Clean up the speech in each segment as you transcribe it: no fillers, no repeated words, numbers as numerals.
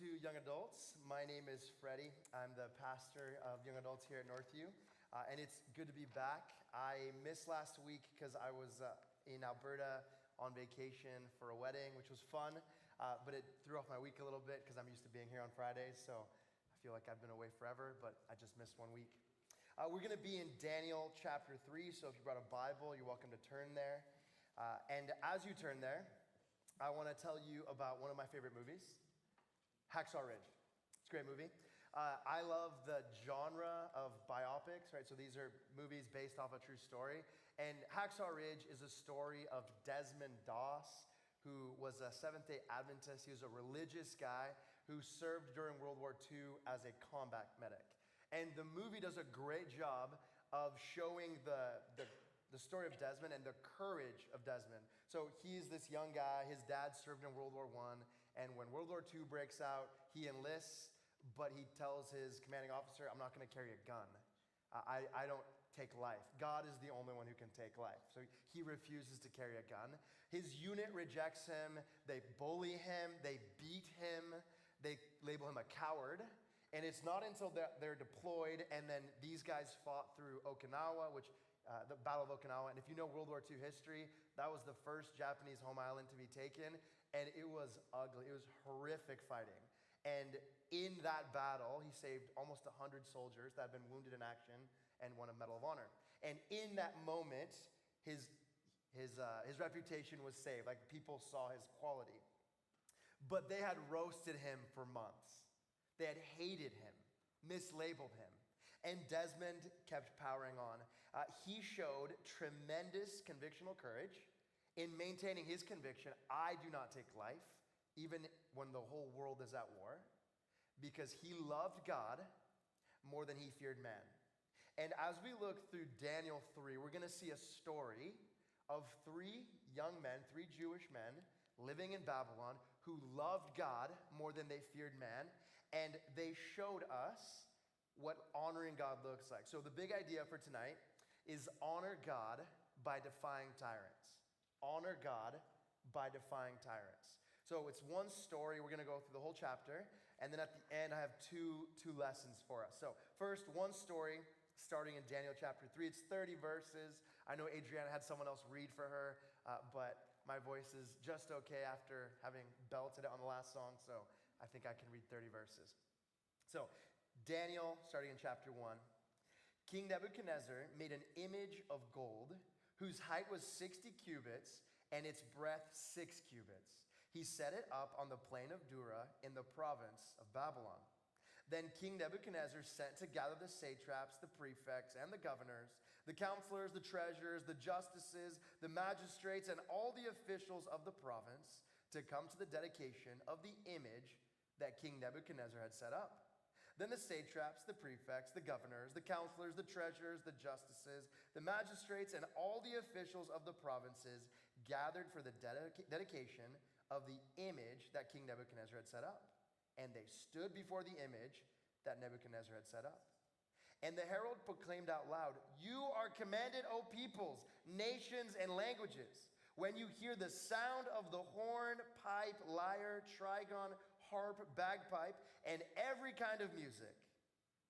to Young Adults. My name is Freddie. I'm the pastor of Young Adults here at Northview, and it's good to be back. I missed last week because I was in Alberta on vacation for a wedding, which was fun, but it threw off my week a little bit because I'm used to being here on Fridays, so I feel like I've been away forever, but I just missed 1 week. We're going to be in Daniel chapter 3, so if you brought a Bible, you're welcome to turn there. And as you turn there, I want to tell you about one of my favorite movies, Hacksaw Ridge. It's a great movie. I love the genre of biopics, right? So these are movies based off a true story. And Hacksaw Ridge is a story of Desmond Doss, who was a Seventh-day Adventist. He was a religious guy who served during World War II as a combat medic. And the movie does a great job of showing the story of Desmond and the courage of Desmond. So he's this young guy. His dad served in World War I. And when World War II breaks out, he enlists, but he tells his commanding officer, I'm not going to carry a gun. I don't take life. God is the only one who can take life. So he refuses to carry a gun. His unit rejects him. They bully him. They beat him. They label him a coward. And it's not until they're deployed and then these guys fought through Okinawa, which the Battle of Okinawa. And if you know World War II history, that was the first Japanese home island to be taken. And it was ugly. It was horrific fighting. And in that battle, he saved almost 100 soldiers that had been wounded in action and won a Medal of Honor. And in that moment, his reputation was saved. Like, people saw his quality. But they had roasted him for months. They had hated him, mislabeled him. And Desmond kept powering on. He showed tremendous convictional courage in maintaining his conviction, I do not take life, even when the whole world is at war, because he loved God more than he feared man. And as we look through Daniel 3, we're going to see a story of three young men, three Jewish men living in Babylon who loved God more than they feared man, and they showed us what honoring God looks like. So the big idea for tonight is honor God by defying tyrants. Honor God by defying tyrants. So it's one story. We're going to go through the whole chapter, and then at the end I have two lessons for us. So first, one story starting in Daniel chapter 3. It's 30 verses. I know Adriana had someone else read for her, but my voice is just okay after having belted it on the last song, so I think I can read 30 verses. So Daniel, starting in chapter 1. King Nebuchadnezzar made an image of gold whose height was 60 cubits and its breadth 6 cubits. He set it up on the plain of Dura in the province of Babylon. Then King Nebuchadnezzar sent to gather the satraps, the prefects, and the governors, the counselors, the treasurers, the justices, the magistrates, and all the officials of the province to come to the dedication of the image that King Nebuchadnezzar had set up. Then the satraps, the prefects, the governors, the counselors, the treasurers, the justices, the magistrates, and all the officials of the provinces gathered for the dedication of the image that King Nebuchadnezzar had set up. And they stood before the image that Nebuchadnezzar had set up. And the herald proclaimed out loud, "You are commanded, O peoples, nations, and languages, when you hear the sound of the horn, pipe, lyre, trigon, harp, bagpipe, and every kind of music,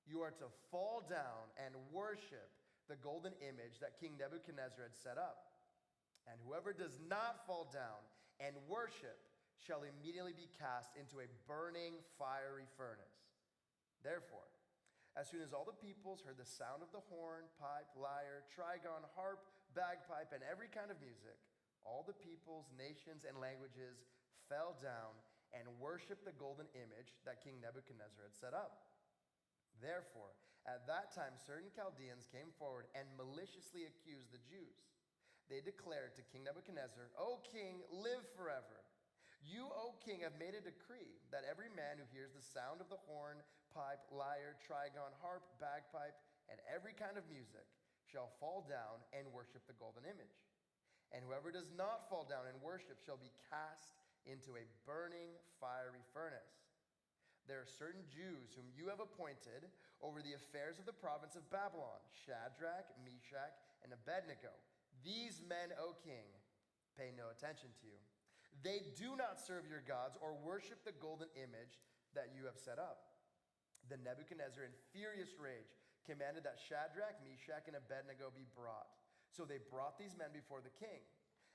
you are to fall down and worship the golden image that King Nebuchadnezzar had set up. And whoever does not fall down and worship shall immediately be cast into a burning fiery furnace. Therefore, as soon as all the peoples heard the sound of the horn, pipe, lyre, trigon, harp, bagpipe, and every kind of music, all the peoples, nations, and languages fell down and worshiped the golden image that King Nebuchadnezzar had set up. Therefore, at that time, certain Chaldeans came forward and maliciously accused the Jews. They declared to King Nebuchadnezzar, O king, live forever. You, O king, have made a decree that every man who hears the sound of the horn, pipe, lyre, trigon, harp, bagpipe, and every kind of music shall fall down and worship the golden image. And whoever does not fall down and worship shall be cast into a burning fiery furnace. There are certain Jews whom you have appointed over the affairs of the province of Babylon, Shadrach, Meshach, and Abednego. These men, O king, pay no attention to you. They do not serve your gods or worship the golden image that you have set up." Then Nebuchadnezzar, in furious rage, commanded that Shadrach, Meshach, and Abednego be brought. So they brought these men before the king.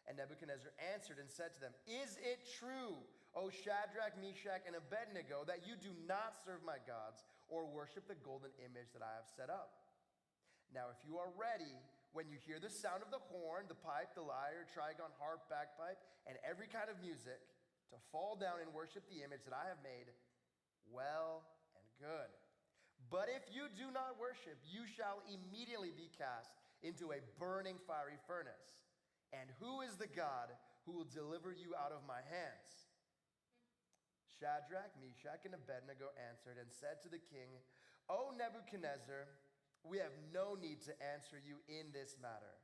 And Nebuchadnezzar answered and said to them, "Is it true, O Shadrach, Meshach, and Abednego, that you do not serve my gods or worship the golden image that I have set up? Now if you are ready, when you hear the sound of the horn, the pipe, the lyre, trigon, harp, bagpipe, and every kind of music, to fall down and worship the image that I have made, well and good. But if you do not worship, you shall immediately be cast into a burning fiery furnace. And who is the God who will deliver you out of my hands?" Shadrach, Meshach, and Abednego answered and said to the king, "O Nebuchadnezzar, we have no need to answer you in this matter.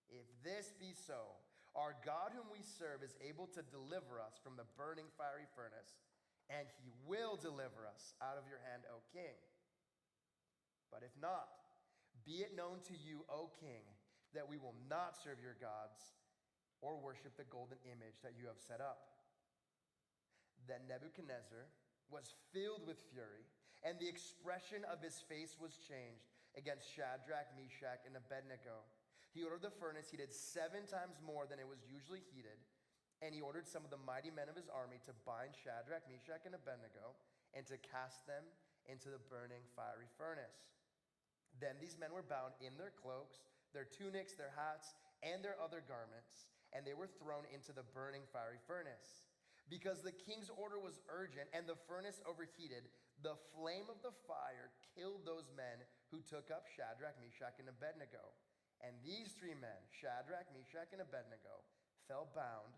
If this be so, our God whom we serve is able to deliver us from the burning fiery furnace, and he will deliver us out of your hand, O king. But if not, be it known to you, O king, that we will not serve your gods or worship the golden image that you have set up." Then Nebuchadnezzar was filled with fury, and the expression of his face was changed against Shadrach, Meshach, and Abednego. He ordered the furnace heated 7 times more than it was usually heated, and he ordered some of the mighty men of his army to bind Shadrach, Meshach, and Abednego and to cast them into the burning fiery furnace. Then these men were bound in their cloaks, their tunics, their hats, and their other garments, and they were thrown into the burning fiery furnace. Because the king's order was urgent and the furnace overheated, the flame of the fire killed those men who took up Shadrach, Meshach, and Abednego. And these 3 men, Shadrach, Meshach, and Abednego, fell bound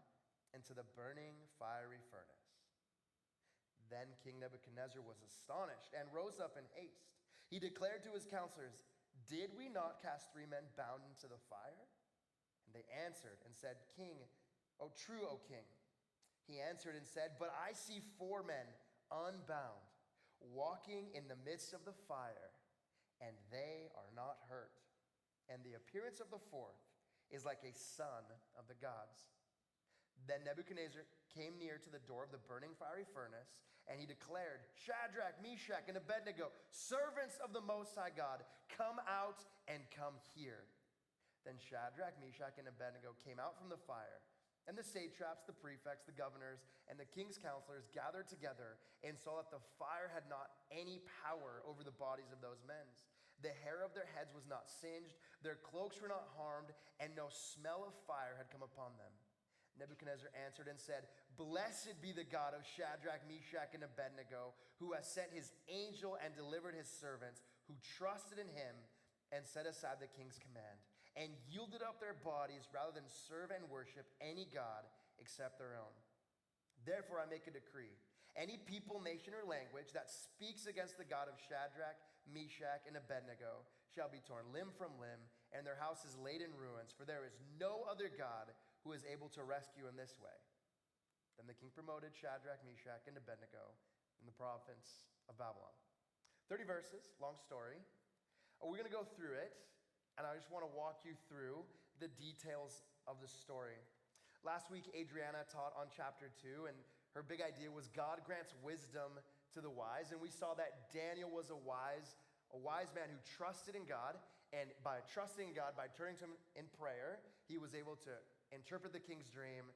into the burning fiery furnace. Then King Nebuchadnezzar was astonished and rose up in haste. He declared to his counselors, "Did we not cast 3 men bound into the fire?" And they answered and said, True, O king." He answered and said, "But I see 4 men unbound, walking in the midst of the fire, and they are not hurt. And the appearance of the 4th is like a son of the gods." Then Nebuchadnezzar came near to the door of the burning fiery furnace, and he declared, "Shadrach, Meshach, and Abednego, servants of the Most High God, come out and come here." Then Shadrach, Meshach, and Abednego came out from the fire, and the satraps, the prefects, the governors, and the king's counselors gathered together and saw that the fire had not any power over the bodies of those men. The hair of their heads was not singed, their cloaks were not harmed, and no smell of fire had come upon them. Nebuchadnezzar answered and said, "Blessed be the God of Shadrach, Meshach, and Abednego, who has sent his angel and delivered his servants who trusted in him and set aside the king's command and yielded up their bodies rather than serve and worship any god except their own. Therefore I make a decree. Any people, nation, or language that speaks against the God of Shadrach, Meshach, and Abednego shall be torn limb from limb, and their houses laid in ruins, for there is no other God who is able to rescue in this way." Then the king promoted Shadrach, Meshach, and Abednego in the province of Babylon. 30 verses, long story. We're going to go through it, and I just want to walk you through the details of the story. Last week, Adriana taught on chapter 2, and her big idea was God grants wisdom to the wise, and we saw that Daniel was a wise man who trusted in God, and by trusting in God, by turning to him in prayer, he was able to interpret the king's dream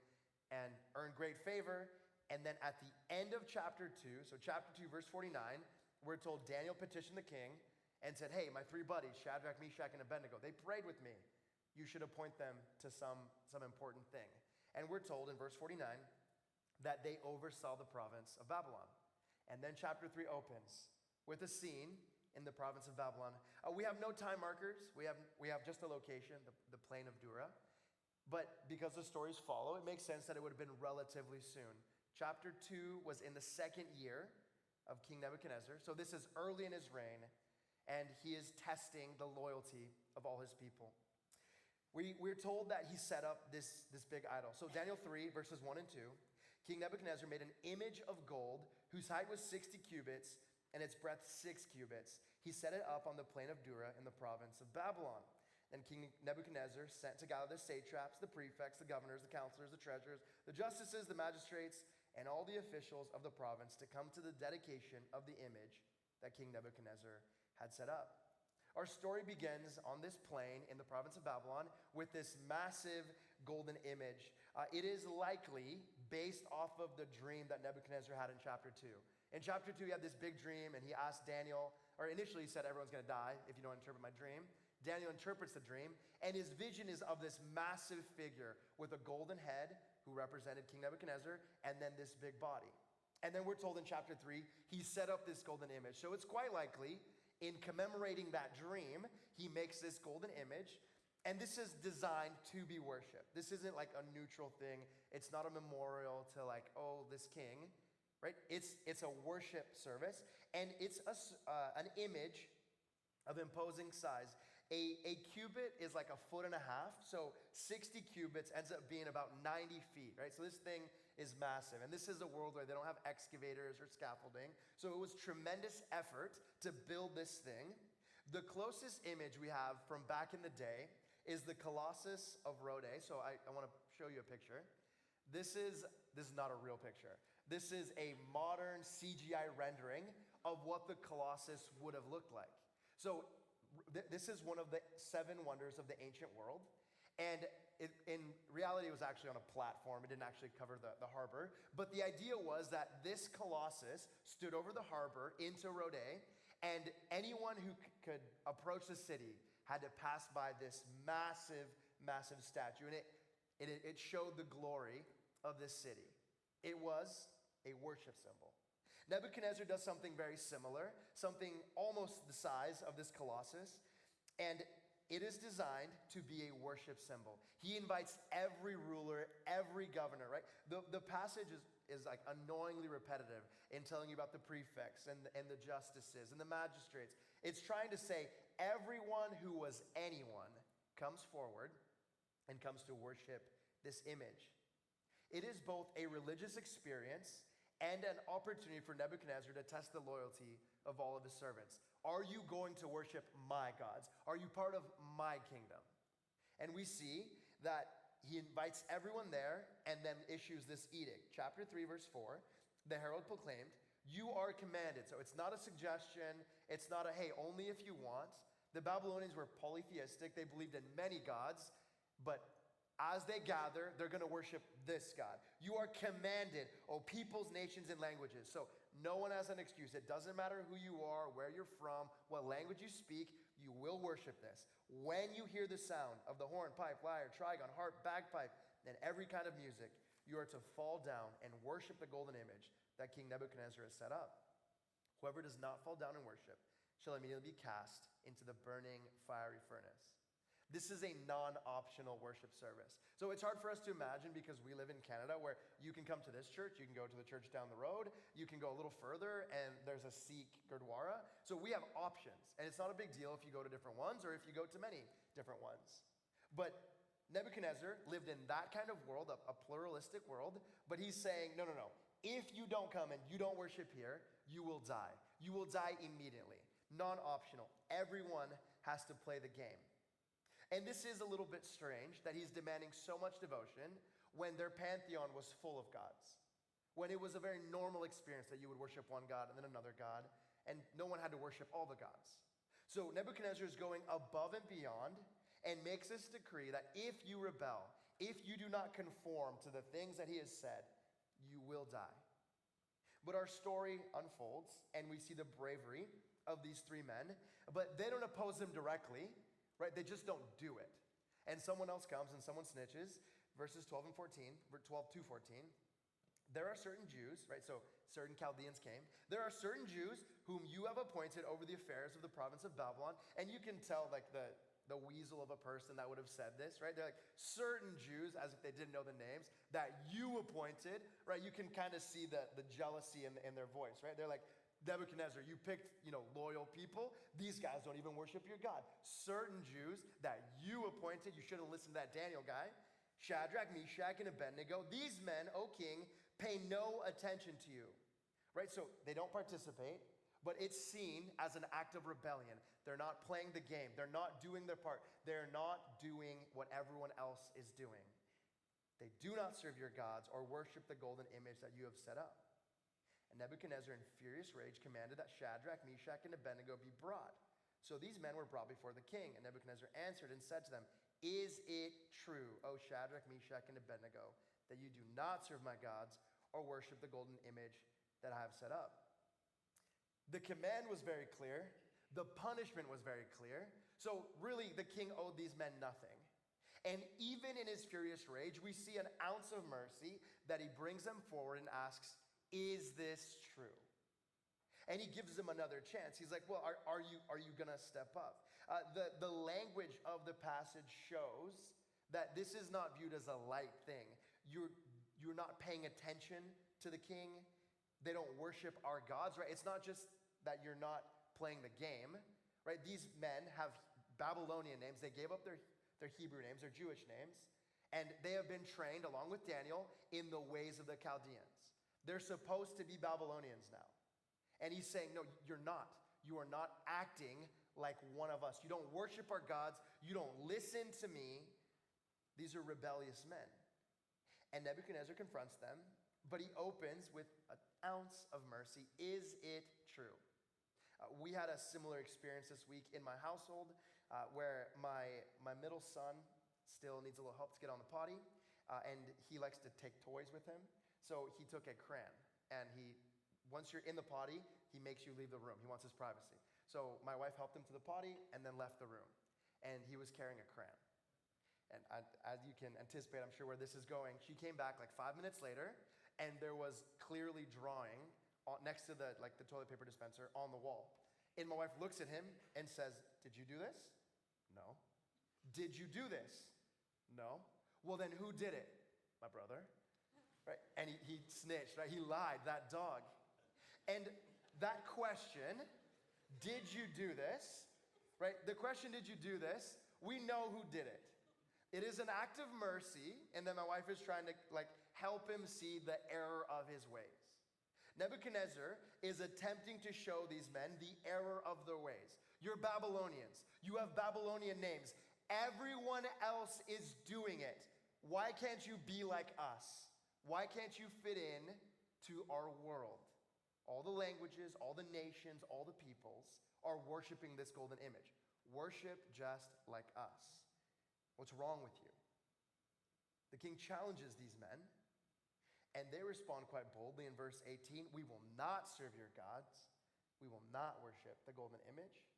and earn great favor. And then at the end of chapter 2, so chapter 2, verse 49, we're told Daniel petitioned the king and said, "Hey, my 3 buddies, Shadrach, Meshach, and Abednego, they prayed with me. You should appoint them to some important thing." And we're told in verse 49 that they oversaw the province of Babylon. And then chapter 3 opens with a scene in the province of Babylon. We have no time markers. We have just a location, the plain of Dura. But because the stories follow, it makes sense that it would have been relatively soon. Chapter 2 was in the 2nd year of King Nebuchadnezzar. So this is early in his reign, and he is testing the loyalty of all his people. We're told that he set up this big idol. So Daniel 3, verses 1 and 2, King Nebuchadnezzar made an image of gold whose height was 60 cubits and its breadth 6 cubits. He set it up on the plain of Dura in the province of Babylon. Then King Nebuchadnezzar sent to gather the satraps, the prefects, the governors, the counselors, the treasurers, the justices, the magistrates, and all the officials of the province to come to the dedication of the image that King Nebuchadnezzar had set up. Our story begins on this plain in the province of Babylon with this massive golden image. It is likely based off of the dream that Nebuchadnezzar had in chapter 2. In chapter 2, he had this big dream, and he asked Daniel, or initially he said, everyone's going to die if you don't interpret my dream. Daniel interprets the dream, and his vision is of this massive figure with a golden head who represented King Nebuchadnezzar, and then this big body. And then we're told in chapter 3, he set up this golden image. So it's quite likely, in commemorating that dream, he makes this golden image, and this is designed to be worshiped. This isn't like a neutral thing. It's not a memorial to like, oh, this king, right? It's a worship service, and it's an image of imposing size. A cubit is like 1.5 feet, so 60 cubits ends up being about 90 feet, right? So this thing is massive, and this is a world where they don't have excavators or scaffolding, so it was tremendous effort to build this thing. The closest image we have from back in the day is the Colossus of Rhodes. So I want to show you a picture. This is not a real picture. This is a modern CGI rendering of what the Colossus would have looked like. So this is one of the 7 wonders of the ancient world. And in reality, it was actually on a platform. It didn't actually cover the harbor. But the idea was that this Colossus stood over the harbor into Rhodes, and anyone who could approach the city had to pass by this massive, massive statue. And it showed the glory of this city. It was a worship symbol. Nebuchadnezzar does something very similar, something almost the size of this Colossus, and it is designed to be a worship symbol. He invites every ruler, every governor, right? The passage is like annoyingly repetitive in telling you about the prefects and the justices and the magistrates. It's trying to say everyone who was anyone comes forward and comes to worship this image. It is both a religious experience and an opportunity for Nebuchadnezzar to test the loyalty of all of his servants. Are you going to worship my gods? Are you part of my kingdom? And we see that he invites everyone there and then issues this edict. Chapter 3, verse 4, the herald proclaimed, "You are commanded." So it's not a suggestion. It's not a, hey, only if you want. The Babylonians were polytheistic. They believed in many gods, but as they gather, they're going to worship this God. You are commanded, O peoples, nations, and languages. So no one has an excuse. It doesn't matter who you are, where you're from, what language you speak, you will worship this. When you hear the sound of the horn, pipe, lyre, trigon, harp, bagpipe, and every kind of music, you are to fall down and worship the golden image that King Nebuchadnezzar has set up. Whoever does not fall down and worship shall immediately be cast into the burning fiery furnace. This is a non-optional worship service. So it's hard for us to imagine because we live in Canada where you can come to this church, you can go to the church down the road, you can go a little further and there's a Sikh Gurdwara. So we have options, and it's not a big deal if you go to different ones or if you go to many different ones. But Nebuchadnezzar lived in that kind of world, a pluralistic world, but he's saying, no. If you don't come and you don't worship here, you will die. You will die immediately. Non-optional. Everyone has to play the game. And this is a little bit strange that he's demanding so much devotion when their pantheon was full of gods. When it was a very normal experience that you would worship one god and then another god, and no one had to worship all the gods. So Nebuchadnezzar is going above and beyond and makes this decree that if you rebel, if you do not conform to the things that he has said, you will die. But our story unfolds, and we see the bravery of these 3 men, but they don't oppose him directly. Right? They just don't do it. And someone else comes and someone snitches. Verses 12 to 14. There are certain Jews, right? So certain Chaldeans came. There are certain Jews whom you have appointed over the affairs of the province of Babylon. And you can tell like the weasel of a person that would have said this, right? They're like certain Jews, as if they didn't know the names, that you appointed, right? You can kind of see the jealousy in their voice, right? They're like, Nebuchadnezzar, you picked, loyal people. These guys don't even worship your God. Certain Jews that you appointed, you should have listened to that Daniel guy, Shadrach, Meshach, and Abednego. These men, O king, pay no attention to you. Right? So they don't participate, but it's seen as an act of rebellion. They're not playing the game. They're not doing their part. They're not doing what everyone else is doing. They do not serve your gods or worship the golden image that you have set up. And Nebuchadnezzar, in furious rage, commanded that Shadrach, Meshach, and Abednego be brought. So these men were brought before the king, and Nebuchadnezzar answered and said to them, "Is it true, O Shadrach, Meshach, and Abednego, that you do not serve my gods or worship the golden image that I have set up?" The command was very clear. The punishment was very clear. So really, the king owed these men nothing. And even in his furious rage, we see an ounce of mercy that he brings them forward and asks, "Is this true?" And he gives them another chance. He's like, well, are you going to step up? The language of the passage shows that this is not viewed as a light thing. You're not paying attention to the king. They don't worship our gods, right? It's not just that you're not playing the game, right? These men have Babylonian names. They gave up their Hebrew names, their Jewish names, and they have been trained, along with Daniel, in the ways of the Chaldeans. They're supposed to be Babylonians now. And he's saying, no, you're not. You are not acting like one of us. You don't worship our gods. You don't listen to me. These are rebellious men. And Nebuchadnezzar confronts them, but he opens with an ounce of mercy. Is it true? We had a similar experience this week in my household where my middle son still needs a little help to get on the potty, and he likes to take toys with him. So he took a crayon, and once you're in the potty, he makes you leave the room. He wants his privacy. So my wife helped him to the potty and then left the room. And he was carrying a crayon. And as you can anticipate, I'm sure where this is going, she came back like 5 minutes later, and there was clearly drawing next to the toilet paper dispenser on the wall. And my wife looks at him and says, "Did you do this?" "No." "Did you do this?" "No." "Well, then who did it?" "My brother." Right? And he snitched, right? He lied, that dog. And that question, did you do this? Right? The question, did you do this? We know who did it. It is an act of mercy, and then my wife is trying to help him see the error of his ways. Nebuchadnezzar is attempting to show these men the error of their ways. You're Babylonians. You have Babylonian names. Everyone else is doing it. Why can't you be like us? Why can't you fit in to our world? All the languages, all the nations, all the peoples are worshiping this golden image. Worship just like us. What's wrong with you? The king challenges these men, and they respond quite boldly in verse 18. "We will not serve your gods. We will not worship the golden image."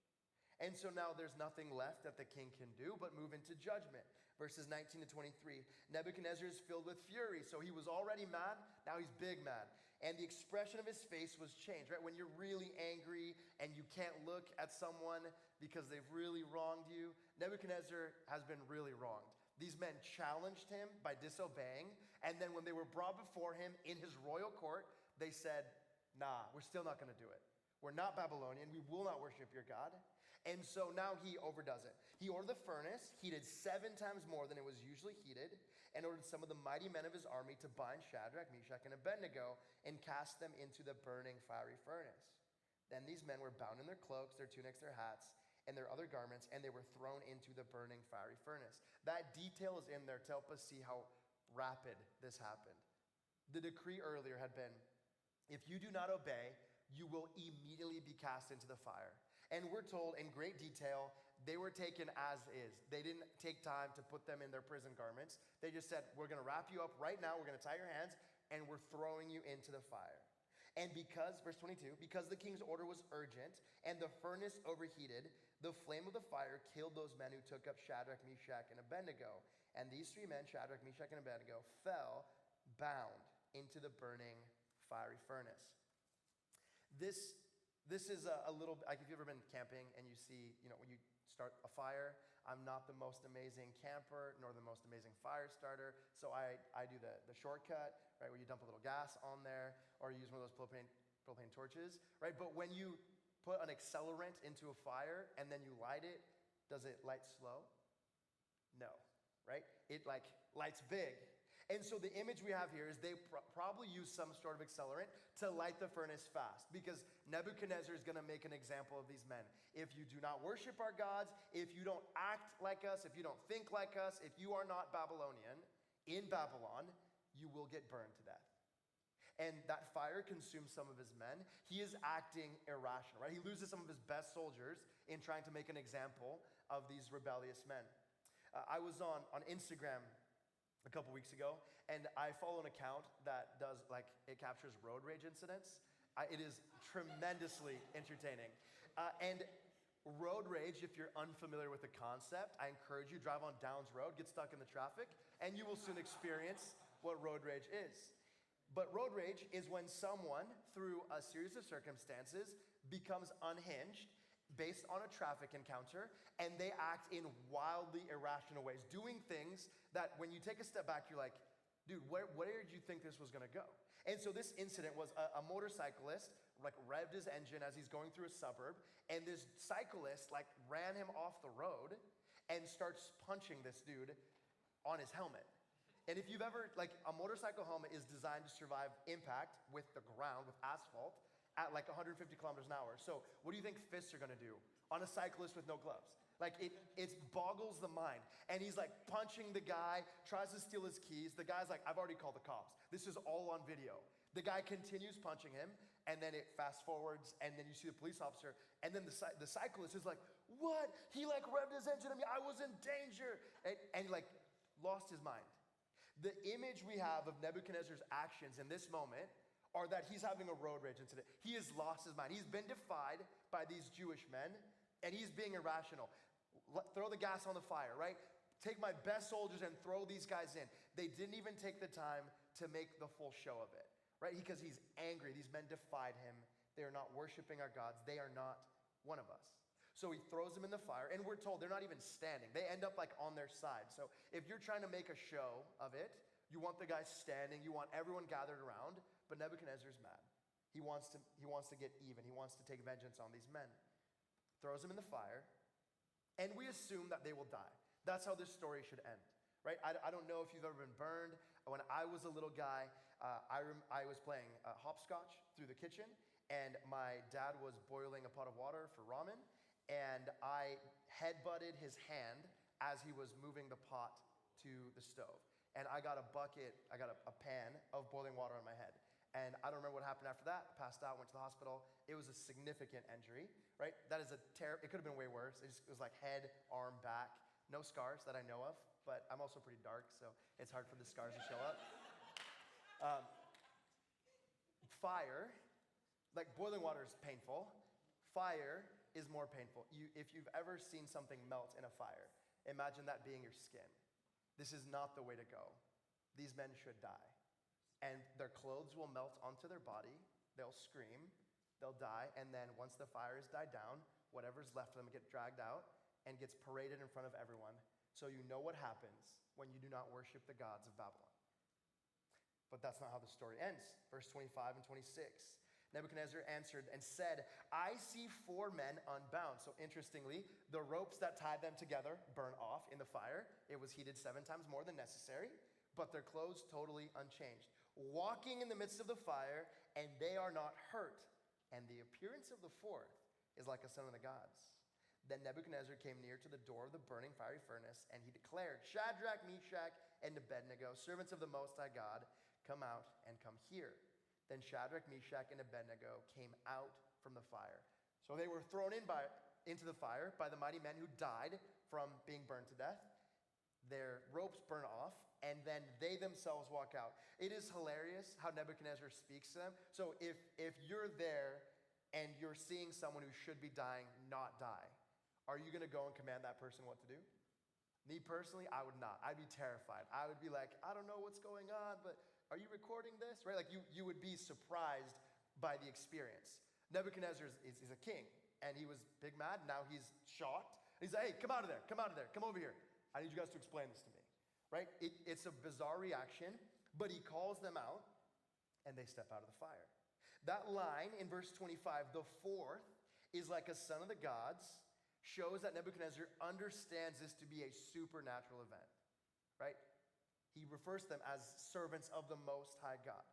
And so now there's nothing left that the king can do but move into judgment. Verses 19 to 23. Nebuchadnezzar is filled with fury. So he was already mad. Now he's big mad. And the expression of his face was changed, right? When you're really angry and you can't look at someone because they've really wronged you, Nebuchadnezzar has been really wronged. These men challenged him by disobeying. And then when they were brought before him in his royal court, they said, "Nah, we're still not going to do it. We're not Babylonian. We will not worship your God." And so now he overdoes it. He ordered the furnace heated 7 times more than it was usually heated, and ordered some of the mighty men of his army to bind Shadrach, Meshach, and Abednego and cast them into the burning fiery furnace. Then these men were bound in their cloaks, their tunics, their hats, and their other garments, and they were thrown into the burning fiery furnace. That detail is in there to help us see how rapid this happened. The decree earlier had been, if you do not obey, you will immediately be cast into the fire. And we're told in great detail, they were taken as is. They didn't take time to put them in their prison garments. They just said, we're going to wrap you up right now. We're going to tie your hands, and we're throwing you into the fire. And because, verse 22, because the king's order was urgent and the furnace overheated, the flame of the fire killed those men who took up Shadrach, Meshach, and Abednego. And these 3 men, Shadrach, Meshach, and Abednego, fell bound into the burning fiery furnace. This is a little, like if you've ever been camping and you see, when you start a fire, I'm not the most amazing camper nor the most amazing fire starter. So I do the shortcut, right, where you dump a little gas on there or you use one of those propane torches, right? But when you put an accelerant into a fire and then you light it, does it light slow? No, right? It lights big. And so the image we have here is they probably use some sort of accelerant to light the furnace fast, because Nebuchadnezzar is going to make an example of these men. If you do not worship our gods, if you don't act like us, if you don't think like us, if you are not Babylonian, In Babylon, you will get burned to death. And that fire consumes some of his men. He is acting irrational, right? He loses some of his best soldiers in trying to make an example of these rebellious men. I was on Instagram a couple weeks ago, and I follow an account that does, like, it captures road rage incidents. It is tremendously entertaining. And road rage, if you're unfamiliar with the concept, I encourage you, drive on Downs Road, get stuck in the traffic, and you will soon experience what road rage is. But road rage is when someone, through a series of circumstances, becomes unhinged based on a traffic encounter, and they act in wildly irrational ways, doing things that when you take a step back, you're like, dude, where did you think this was gonna go? And so this incident was a motorcyclist, like, revved his engine as he's going through a suburb, and this cyclist, like, ran him off the road and starts punching this dude on his helmet. And if you've ever, like, a motorcycle helmet is designed to survive impact with the ground, with asphalt, at like 150 kilometers an hour. So what do you think fists are gonna do on a cyclist with no gloves? Like, it boggles the mind. And he's like punching the guy, tries to steal his keys. The guy's like, I've already called the cops. This is all on video. The guy continues punching him, and then it fast forwards, and then you see the police officer, and then the cyclist is like, what? He like revved his engine at me, I was in danger. And like lost his mind. The image we have of Nebuchadnezzar's actions in this moment are that he's having a road rage incident. He has lost his mind. He's been defied by these Jewish men, and he's being irrational. Throw the gas on the fire, right? Take my best soldiers and throw these guys in. They didn't even take the time to make the full show of it, right? Because he's angry. These men defied him. They are not worshiping our gods. They are not one of us. So he throws them in the fire, and we're told they're not even standing. They end up like on their side. So if you're trying to make a show of it, you want the guys standing, you want everyone gathered around, but Nebuchadnezzar's mad. He wants to get even. He wants to take vengeance on these men. Throws them in the fire, and we assume that they will die. That's how this story should end, right? I don't know if you've ever been burned. When I was a little guy, I was playing hopscotch through the kitchen, and my dad was boiling a pot of water for ramen, and I headbutted his hand as he was moving the pot to the stove. And I got a pan of boiling water on my head. And I don't remember what happened after that. Passed out, went to the hospital. It was a significant injury, right? That is it could have been way worse. It was like head, arm, back. No scars that I know of, but I'm also pretty dark, so it's hard for the scars to show up. Fire, like boiling water is painful. Fire is more painful. If you've ever seen something melt in a fire, imagine that being your skin. This is not the way to go. These men should die. And their clothes will melt onto their body. They'll scream. They'll die. And then once the fire has died down, whatever's left of them get dragged out and gets paraded in front of everyone. So you know what happens when you do not worship the gods of Babylon. But that's not how the story ends. Verse 25 and 26. Nebuchadnezzar answered and said, I see 4 men unbound. So interestingly, the ropes that tied them together burn off in the fire. It was heated 7 times more than necessary, but their clothes totally unchanged. Walking in the midst of the fire, and they are not hurt. And the appearance of the 4th is like a son of the gods. Then Nebuchadnezzar came near to the door of the burning fiery furnace, and he declared, Shadrach, Meshach, and Abednego, servants of the Most High God, come out and come here. Then Shadrach, Meshach, and Abednego came out from the fire. So they were thrown into the fire by the mighty men who died from being burned to death. Their ropes burn off, and then they themselves walk out. It is hilarious how Nebuchadnezzar speaks to them. So if you're there and you're seeing someone who should be dying not die, are you going to go and command that person what to do? Me personally, I would not. I'd be terrified. I would be like, I don't know what's going on, but are you recording this? Right? Like you would be surprised by the experience. Nebuchadnezzar is a king, and he was big mad. Now he's shocked. He's like, hey, come out of there. Come over here. I need you guys to explain this to me. Right? It's a bizarre reaction, but he calls them out, and they step out of the fire. That line in verse 25, the 4th is like a son of the gods, shows that Nebuchadnezzar understands this to be a supernatural event. Right? He refers to them as servants of the Most High God.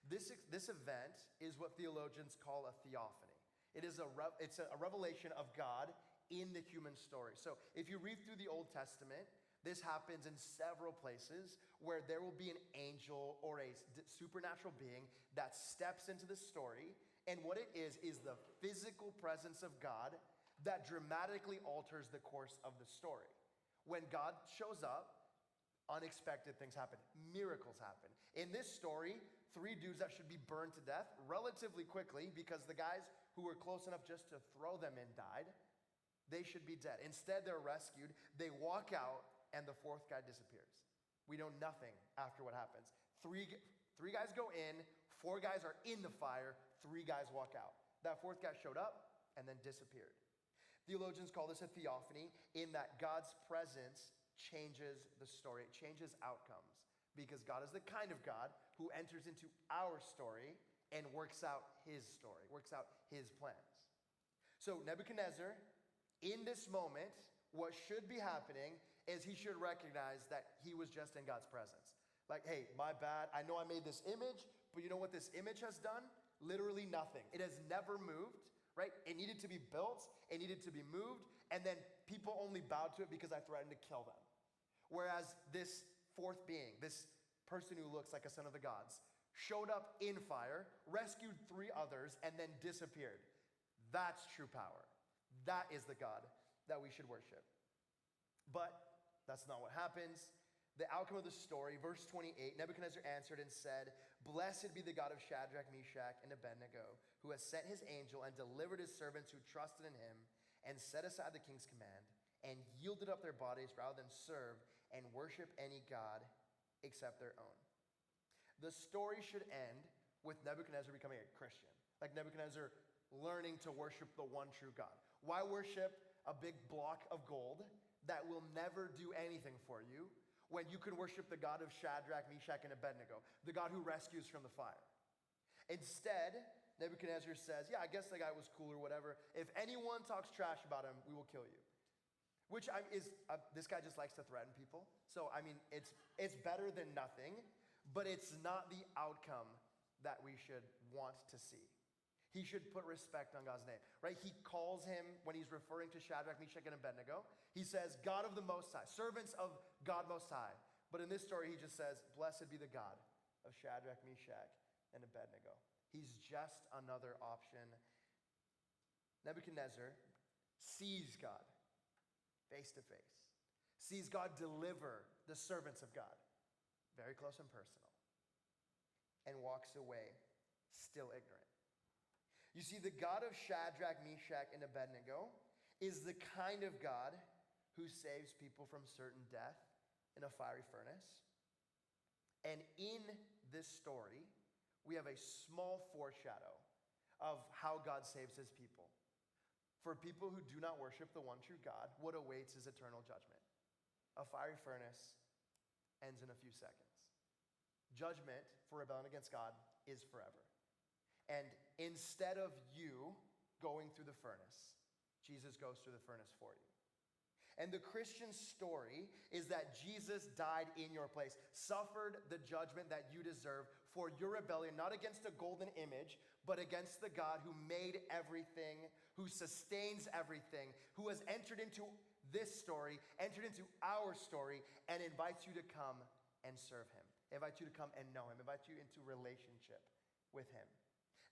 This event is what theologians call a theophany. It's a revelation of God in the human story. So if you read through the Old Testament, This happens in several places where there will be an angel or a supernatural being that steps into the story. And what it is the physical presence of God that dramatically alters the course of the story. When God shows up, unexpected things happen. Miracles happen. In this story, 3 dudes that should be burned to death relatively quickly because the guys who were close enough just to throw them in died. They should be dead. Instead, they're rescued. They walk out, and the 4th guy disappears. We know nothing after what happens. Three guys go in, 4 guys are in the fire, 3 guys walk out. That 4th guy showed up and then disappeared. Theologians call this a theophany, in that God's presence changes the story. It changes outcomes because God is the kind of God who enters into our story and works out his story, works out his plans. So Nebuchadnezzar, in this moment, what should be happening is he should recognize that he was just in God's presence. Like, hey, my bad. I know I made this image, but you know what this image has done? Literally nothing. It has never moved, right? It needed to be built. It needed to be moved. And then people only bowed to it because I threatened to kill them. Whereas this 4th being, this person who looks like a son of the gods, showed up in fire, rescued 3 others, and then disappeared. That's true power. That is the God that we should worship. But that's not what happens. The outcome of the story, verse 28, Nebuchadnezzar answered and said, "Blessed be the God of Shadrach, Meshach, and Abednego, who has sent his angel and delivered his servants who trusted in him and set aside the king's command and yielded up their bodies rather than serve and worship any god except their own." The story should end with Nebuchadnezzar becoming a Christian. Like Nebuchadnezzar learning to worship the one true God. Why worship a big block of gold that will never do anything for you when you can worship the God of Shadrach, Meshach, and Abednego, the God who rescues from the fire? Instead, Nebuchadnezzar says, yeah, I guess the guy was cool or whatever. If anyone talks trash about him, we will kill you. Which this guy just likes to threaten people. So, I mean, it's better than nothing, but it's not the outcome that we should want to see. He should put respect on God's name, right? He calls him, when he's referring to Shadrach, Meshach, and Abednego, he says, God of the Most High, servants of God Most High. But in this story, he just says, blessed be the God of Shadrach, Meshach, and Abednego. He's just another option. Nebuchadnezzar sees God face to face, sees God deliver the servants of God, very close and personal, and walks away still ignorant. You see, the God of Shadrach, Meshach, and Abednego is the kind of God who saves people from certain death in a fiery furnace. And in this story, we have a small foreshadow of how God saves his people. For people who do not worship the one true God, what awaits is eternal judgment. A fiery furnace ends in a few seconds. Judgment for rebellion against God is forever. And instead of you going through the furnace, Jesus goes through the furnace for you. And the Christian story is that Jesus died in your place, suffered the judgment that you deserve for your rebellion, not against a golden image, but against the God who made everything, who sustains everything, who has entered into this story, entered into our story, and invites you to come and serve him, invites you to come and know him, invites you into relationship with him.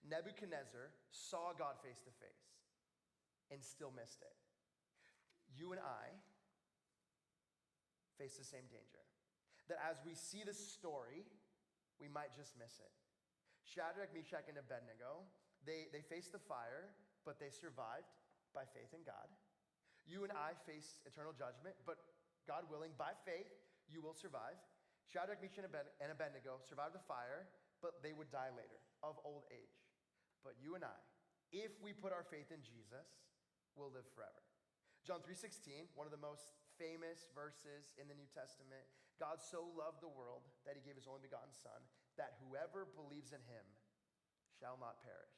Nebuchadnezzar saw God face to face and still missed it. You and I face the same danger. That as we see this story, we might just miss it. Shadrach, Meshach, and Abednego, they faced the fire, but they survived by faith in God. You and I face eternal judgment, but God willing, by faith, you will survive. Shadrach, Meshach, and Abednego survived the fire, but they would die later of old age. But you and I, if we put our faith in Jesus, will live forever. John 3:16, one of the most famous verses in the New Testament. God so loved the world that he gave his only begotten son, that whoever believes in him shall not perish.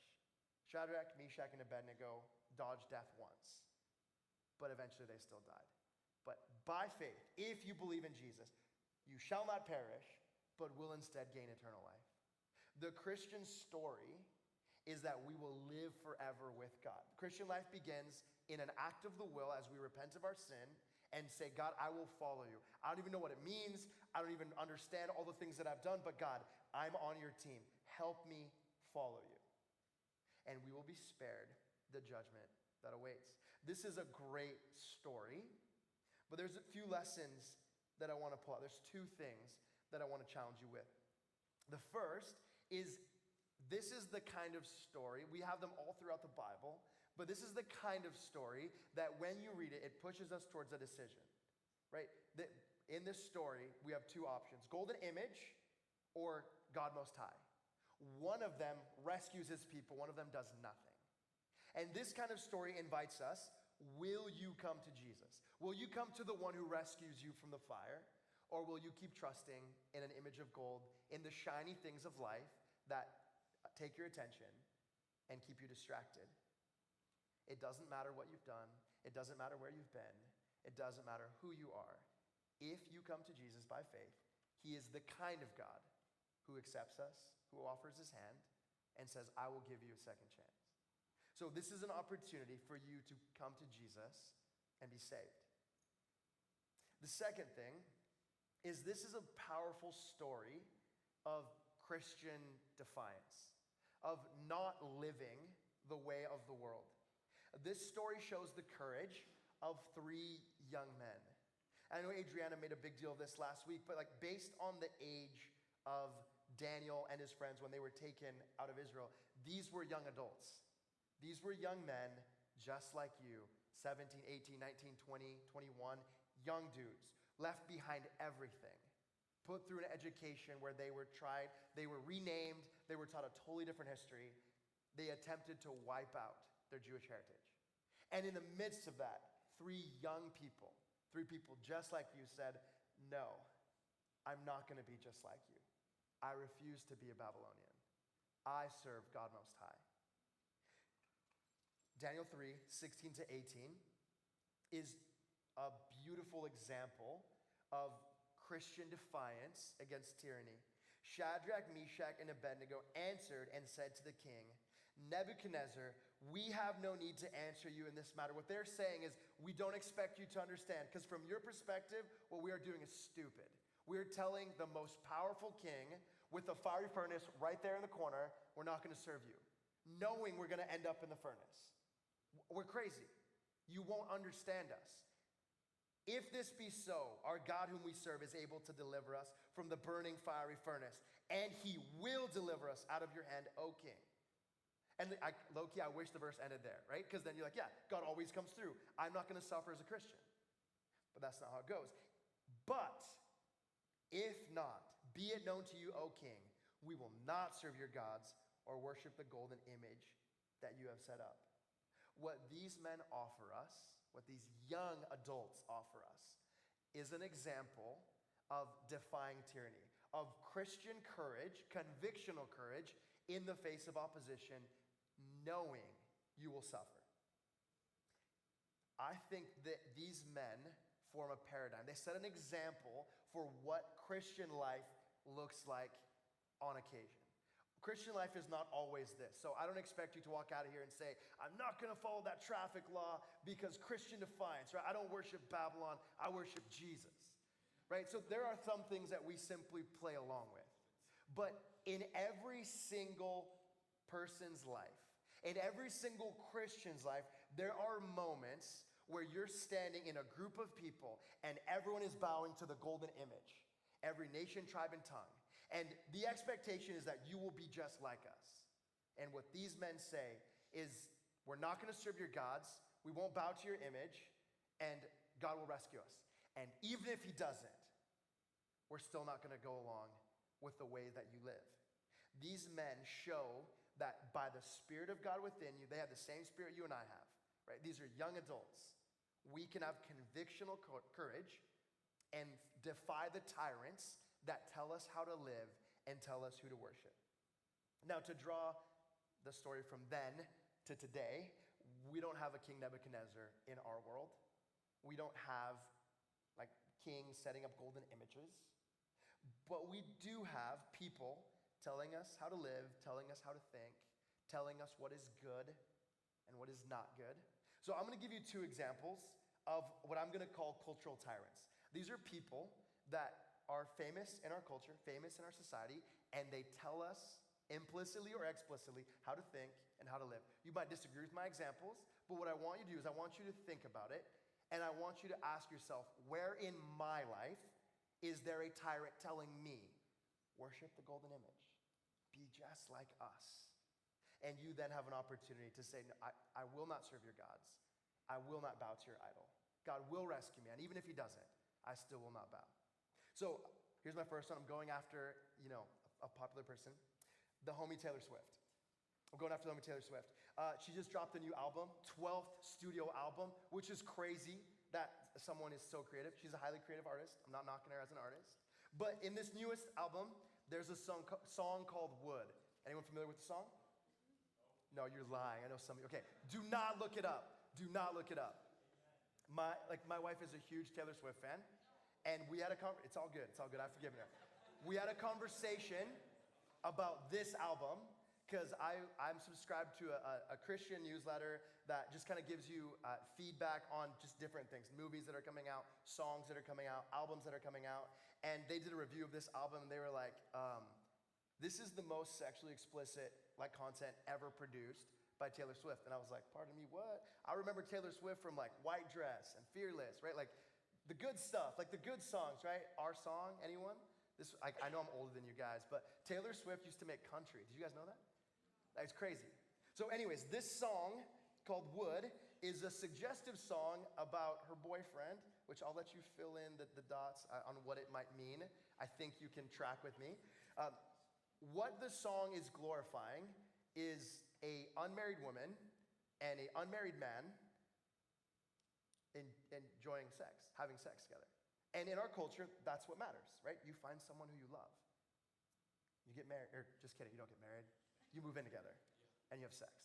Shadrach, Meshach, and Abednego dodged death once, but eventually they still died. But by faith, if you believe in Jesus, you shall not perish, but will instead gain eternal life. The Christian story is that we will live forever with God. Christian life begins in an act of the will as we repent of our sin and say, God, I will follow you. I don't even know what it means. I don't even understand all the things that I've done, but God, I'm on your team. Help me follow you. And we will be spared the judgment that awaits. This is a great story, but there's a few lessons that I want to pull out. There's two things that I want to challenge you with. The first is, this is the kind of story, we have them all throughout the Bible, but this is the kind of story that when you read it, it pushes us towards a decision, right? In this story, we have two options: golden image or God Most High. One of them rescues his people, one of them does nothing. And this kind of story invites us, will you come to Jesus? Will you come to the one who rescues you from the fire? Or will you keep trusting in an image of gold, in the shiny things of life that take your attention and keep you distracted? It doesn't matter what you've done. It doesn't matter where you've been. It doesn't matter who you are. If you come to Jesus by faith, he is the kind of God who accepts us, who offers his hand, and says, I will give you a second chance. So this is an opportunity for you to come to Jesus and be saved. The second thing is, this is a powerful story of Christian defiance, of not living the way of the world. This story shows the courage of three young men. I know Adriana made a big deal of this last week, but based on the age of Daniel and his friends when they were taken out of Israel, these were young adults. These were young men just like you, 17, 18, 19, 20, 21, young dudes, left behind everything, put through an education where they were tried, they were renamed, they were taught a totally different history. They attempted to wipe out their Jewish heritage. And in the midst of that, three people just like you said, no, I'm not going to be just like you. I refuse to be a Babylonian. I serve God Most High. Daniel 3, 16 to 18 is a beautiful example of Christian defiance against tyranny. Shadrach, Meshach, and Abednego answered and said to the king, Nebuchadnezzar, we have no need to answer you in this matter. What they're saying is, we don't expect you to understand, because from your perspective, what we are doing is stupid. We're telling the most powerful king with the fiery furnace right there in the corner, we're not going to serve you, knowing we're going to end up in the furnace. We're crazy. You won't understand us. If this be so, our God whom we serve is able to deliver us from the burning fiery furnace, and he will deliver us out of your hand, O king. And low-key, I wish the verse ended there, right? Because then you're like, yeah, God always comes through. I'm not going to suffer as a Christian. But that's not how it goes. But if not, be it known to you, O king, we will not serve your gods or worship the golden image that you have set up. What these men offer us, what these young adults offer us, is an example of defying tyranny, of Christian courage, convictional courage in the face of opposition, knowing you will suffer. I think that these men form a paradigm. They set an example for what Christian life looks like on occasion. Christian life is not always this. So I don't expect you to walk out of here and say, I'm not going to follow that traffic law because Christian defiance, right? I don't worship Babylon, I worship Jesus, right? So there are some things that we simply play along with. But in every single person's life, in every single Christian's life, there are moments where you're standing in a group of people and everyone is bowing to the golden image, every nation, tribe, and tongue. And the expectation is that you will be just like us. And what these men say is, we're not going to serve your gods, we won't bow to your image, and God will rescue us. And even if he doesn't, we're still not going to go along with the way that you live. These men show that by the Spirit of God within you, they have the same spirit you and I have, right? These are young adults. We can have convictional courage and defy the tyrants that tell us how to live and tell us who to worship. Now, to draw the story from then to today, we don't have a King Nebuchadnezzar in our world. We don't have kings setting up golden images. But we do have people telling us how to live, telling us how to think, telling us what is good and what is not good. So I'm going to give you two examples of what I'm gonna call cultural tyrants. These are people that are famous in our culture, famous in our society, and they tell us implicitly or explicitly how to think and how to live. You might disagree with my examples, but what I want you to do is I want you to think about it, and I want you to ask yourself, where in my life is there a tyrant telling me, worship the golden image, be just like us? And you then have an opportunity to say, no, I will not serve your gods. I will not bow to your idol. God will rescue me, and even if he doesn't, I still will not bow. So here's my first one. I'm going after, a popular person, the homie Taylor Swift. I'm going after the homie Taylor Swift. She just dropped a new album, 12th studio album, which is crazy that someone is so creative. She's a highly creative artist. I'm not knocking her as an artist. But in this newest album, there's a song called Wood. Anyone familiar with the song? No, you're lying. I know some of you. Okay, do not look it up. Do not look it up. My wife is a huge Taylor Swift fan, and we had it's all good. It's all good. I've forgiven her. We had a conversation about this album because I'm subscribed to a Christian newsletter that just kind of gives you feedback on just different things, movies that are coming out, songs that are coming out, albums that are coming out. And they did a review of this album, and they were like, this is the most sexually explicit content ever produced by Taylor Swift. And I was like, pardon me, what? I remember Taylor Swift from White Dress and Fearless, right? The good stuff, the good songs, right? Our song, anyone? I know I'm older than you guys, but Taylor Swift used to make country. Did you guys know that? That's crazy. So anyways, this song called Wood is a suggestive song about her boyfriend, which I'll let you fill in the dots on what it might mean. I think you can track with me. What the song is glorifying is a unmarried woman and an unmarried man enjoying sex, having sex together. And in our culture, that's what matters, right? You find someone who you love. You get married, or just kidding, you don't get married. You move in together, and you have sex.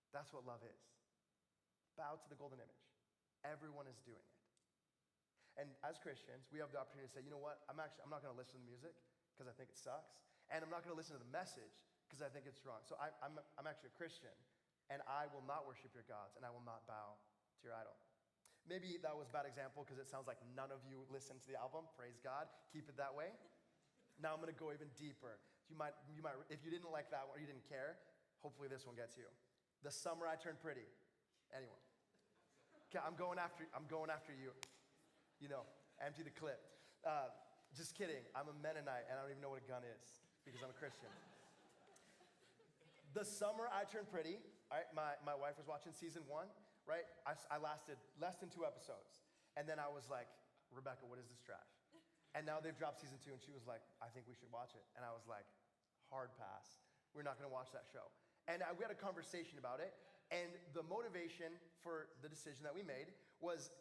That's what love is. Bow to the golden image. Everyone is doing it. And as Christians, we have the opportunity to say, you know what? I'm not going to listen to the music because I think it sucks. And I'm not going to listen to the message because I think it's wrong. So I'm actually a Christian, and I will not worship your gods, and I will not bow to your idol. Maybe that was a bad example because it sounds like none of you listened to the album. Praise God. Keep it that way. Now I'm going to go even deeper. You might, if you didn't like that one or you didn't care, hopefully this one gets you. The Summer I Turned Pretty. Anyone? Okay, I'm going after you. Empty the clip. Just kidding. I'm a Mennonite, and I don't even know what a gun is because I'm a Christian. The Summer I Turned Pretty. All right, my wife was watching season 1, right? I lasted less than 2 episodes. And then I was like, Rebecca, what is this trash? And now they've dropped season 2, and she was like, I think we should watch it. And I was like, hard pass. We're not going to watch that show. And we had a conversation about it. And the motivation for the decision that we made was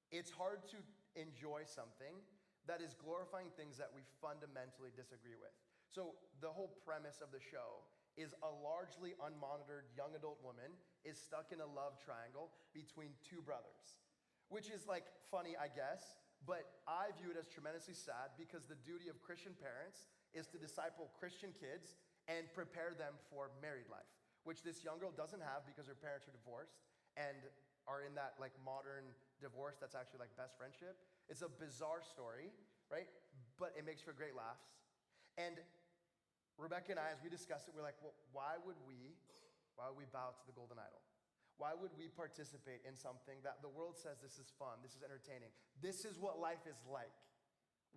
it's hard to enjoy something that is glorifying things that we fundamentally disagree with. So the whole premise of the show is a largely unmonitored young adult woman is stuck in a love triangle between 2 brothers, which is funny, I guess, but I view it as tremendously sad because the duty of Christian parents is to disciple Christian kids and prepare them for married life, which this young girl doesn't have because her parents are divorced and are in that modern divorce that's actually best friendship. It's a bizarre story, right? But it makes for great laughs. And Rebecca and I, as we discussed it, we're like, well, why would we bow to the golden idol? Why would we participate in something that the world says this is fun, this is entertaining, this is what life is like,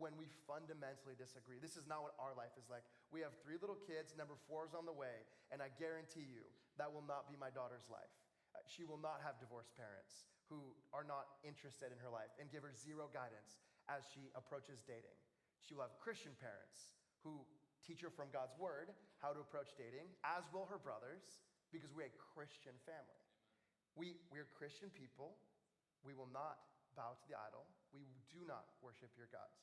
when we fundamentally disagree? This is not what our life is like. We have 3 little kids, number 4 is on the way, and I guarantee you that will not be my daughter's life. She will not have divorced parents who are not interested in her life and give her 0 guidance as she approaches dating. She will have Christian parents who teach her from God's word how to approach dating, as will her brothers, because we're a Christian family. We're Christian people. We will not bow to the idol. We do not worship your gods.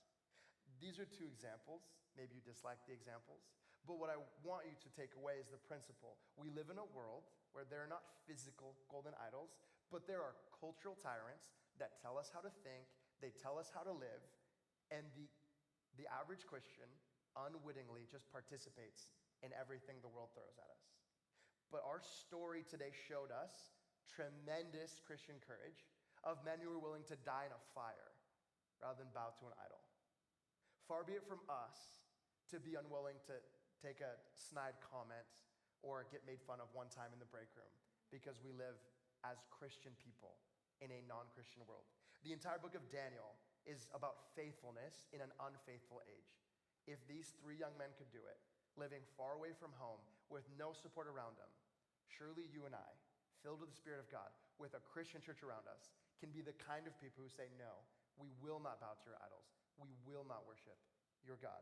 These are 2 examples. Maybe you dislike the examples. But what I want you to take away is the principle. We live in a world where there are not physical golden idols, but there are cultural tyrants that tell us how to think, they tell us how to live, and the average Christian unwittingly just participates in everything the world throws at us. But our story today showed us tremendous Christian courage of men who are willing to die in a fire rather than bow to an idol. Far be it from us to be unwilling to take a snide comment or get made fun of one time in the break room because we live as Christian people in a non-Christian world. The entire book of Daniel is about faithfulness in an unfaithful age. If these three young men could do it, living far away from home with no support around them, surely you and I, filled with the Spirit of God, with a Christian church around us, can be the kind of people who say, no, we will not bow to your idols. We will not worship your God.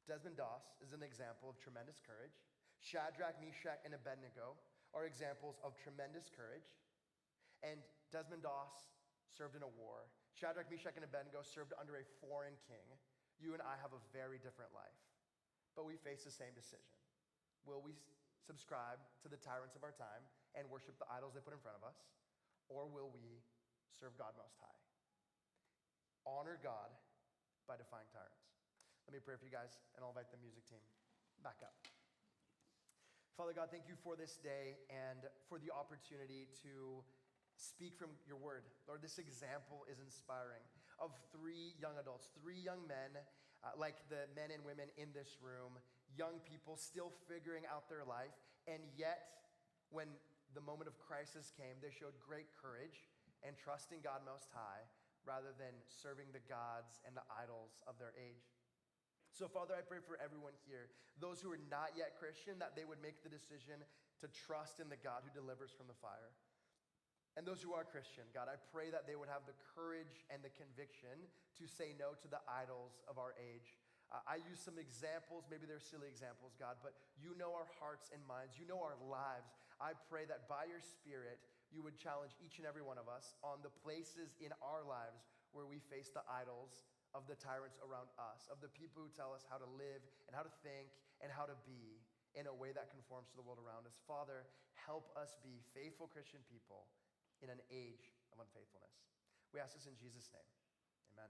Desmond Doss is an example of tremendous courage. Shadrach, Meshach, and Abednego are examples of tremendous courage. And Desmond Doss served in a war. Shadrach, Meshach, and Abednego served under a foreign king. You and I have a very different life, but we face the same decision. Will we subscribe to the tyrants of our time and worship the idols they put in front of us, or will we serve God Most High? Honor God by defying tyrants. Let me pray for you guys, and I'll invite the music team back up. Father God, thank you for this day and for the opportunity to speak from your word. Lord, this example is inspiring of three young adults, three young men, like the men and women in this room, young people still figuring out their life, and yet when the moment of crisis came, they showed great courage and trusting God Most High rather than serving the gods and the idols of their age. So, Father, I pray for everyone here, those who are not yet Christian, that they would make the decision to trust in the God who delivers from the fire. And those who are Christian, God, I pray that they would have the courage and the conviction to say no to the idols of our age. I use some examples, maybe they're silly examples, God, but you know our hearts and minds. You know our lives. I pray that by your Spirit, you would challenge each and every one of us on the places in our lives where we face the idols of the tyrants around us, of the people who tell us how to live and how to think and how to be in a way that conforms to the world around us. Father, help us be faithful Christian people in an age of unfaithfulness. We ask this in Jesus' name. Amen.